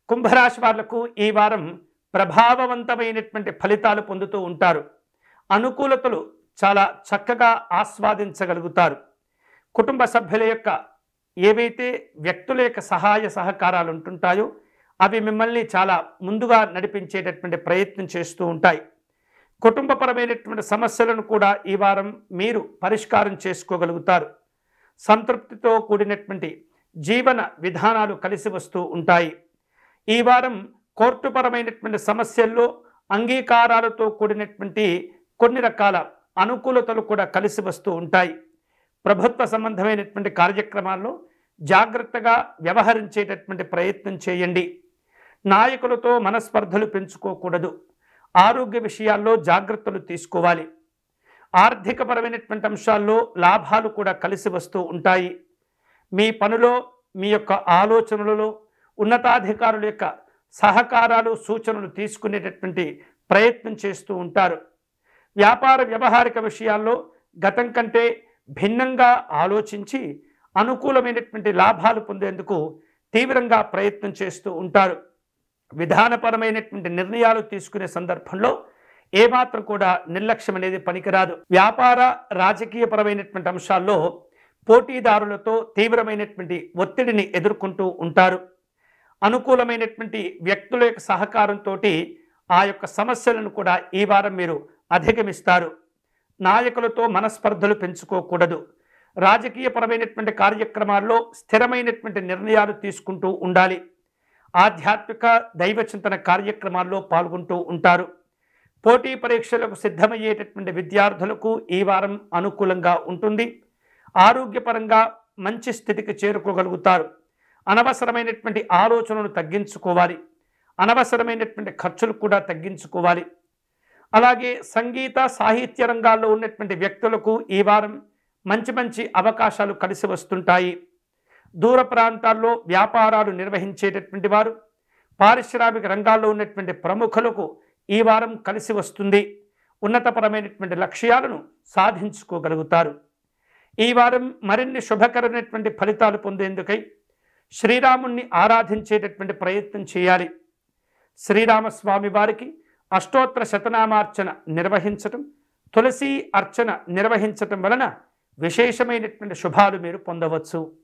కుంభరాశి వాళ్లకు ఈ వారం ప్రభావవంతమైనటువంటి ఫలితాలు పొందుతూ ఉంటారు. అనుకూలతలు చాలా చక్కగా ఆస్వాదించగలుగుతారు. కుటుంబ సభ్యుల యొక్క ఏవైతే వ్యక్తుల యొక్క సహాయ సహకారాలు ఉంటుంటాయో అవి మిమ్మల్ని చాలా ముందుగా నడిపించేటటువంటి ప్రయత్నం చేస్తూ ఉంటాయి. కుటుంబపరమైనటువంటి సమస్యలను కూడా ఈ వారం మీరు పరిష్కారం చేసుకోగలుగుతారు. సంతృప్తితో కూడినటువంటి జీవన విధానాలు కలిసి వస్తూ ఉంటాయి. ఈ వారం కోర్టుపరమైనటువంటి సమస్యల్లో అంగీకారాలతో కూడినటువంటి కొన్ని రకాల అనుకూలతలు కూడా కలిసి వస్తూ ఉంటాయి. ప్రభుత్వ సంబంధమైనటువంటి కార్యక్రమాల్లో జాగ్రత్తగా వ్యవహరించేటటువంటి ప్రయత్నం చేయండి. నాయకులతో మనస్పర్ధలు పెంచుకోకూడదు. ఆరోగ్య విషయాల్లో జాగ్రత్తలు తీసుకోవాలి. ఆర్థికపరమైనటువంటి అంశాల్లో లాభాలు కూడా కలిసి వస్తూ ఉంటాయి. మీ పనిలో మీ యొక్క ఆలోచనలలో ఉన్నతాధికారుల యొక్క సహకారాలు సూచనలు తీసుకునేటటువంటి ప్రయత్నం చేస్తూ ఉంటారు. వ్యాపార వ్యవహారిక విషయాల్లో గతం కంటే భిన్నంగా ఆలోచించి అనుకూలమైనటువంటి లాభాలు పొందేందుకు తీవ్రంగా ప్రయత్నం చేస్తూ ఉంటారు. విధానపరమైనటువంటి నిర్ణయాలు తీసుకునే సందర్భంలో ఏమాత్రం కూడా నిర్లక్ష్యం అనేది పనికిరాదు. వ్యాపార రాజకీయపరమైనటువంటి అంశాల్లో పోటీదారులతో తీవ్రమైనటువంటి ఒత్తిడిని ఎదుర్కొంటూ ఉంటారు. అనుకూలమైనటువంటి వ్యక్తుల యొక్క సహకారంతో ఆ యొక్క సమస్యలను కూడా ఈ వారం మీరు అధిగమిస్తారు. నాయకులతో మనస్పర్ధలు పెంచుకోకూడదు. రాజకీయపరమైనటువంటి కార్యక్రమాల్లో స్థిరమైనటువంటి నిర్ణయాలు తీసుకుంటూ ఉండాలి. ఆధ్యాత్మిక దైవచింతన కార్యక్రమాల్లో పాల్గొంటూ ఉంటారు. పోటీ పరీక్షలకు సిద్ధమయ్యేటటువంటి విద్యార్థులకు ఈ వారం అనుకూలంగా ఉంటుంది. ఆరోగ్యపరంగా మంచి స్థితికి చేరుకోగలుగుతారు. అనవసరమైనటువంటి ఆలోచనలు తగ్గించుకోవాలి. అనవసరమైనటువంటి ఖర్చులు కూడా తగ్గించుకోవాలి. అలాగే సంగీత సాహిత్య రంగాల్లో ఉన్నటువంటి వ్యక్తులకు ఈ వారం మంచి మంచి అవకాశాలు కలిసి వస్తుంటాయి. దూర ప్రాంతాల్లో వ్యాపారాలు నిర్వహించేటటువంటి వారు, పారిశ్రామిక రంగాల్లో ఉన్నటువంటి ప్రముఖులకు ఈ వారం కలిసి వస్తుంది. ఉన్నతపరమైనటువంటి లక్ష్యాలను సాధించుకోగలుగుతారు. ఈ వారం మరిన్ని శుభకరమైనటువంటి ఫలితాలు పొందేందుకై శ్రీరాముణ్ణి ఆరాధించేటటువంటి ప్రయత్నం చేయాలి. శ్రీరామస్వామి వారికి అష్టోత్తర శతనామార్చన నిర్వహించటం, తులసి అర్చన నిర్వహించటం వలన విశేషమైనటువంటి శుభాలు మీరు పొందవచ్చు.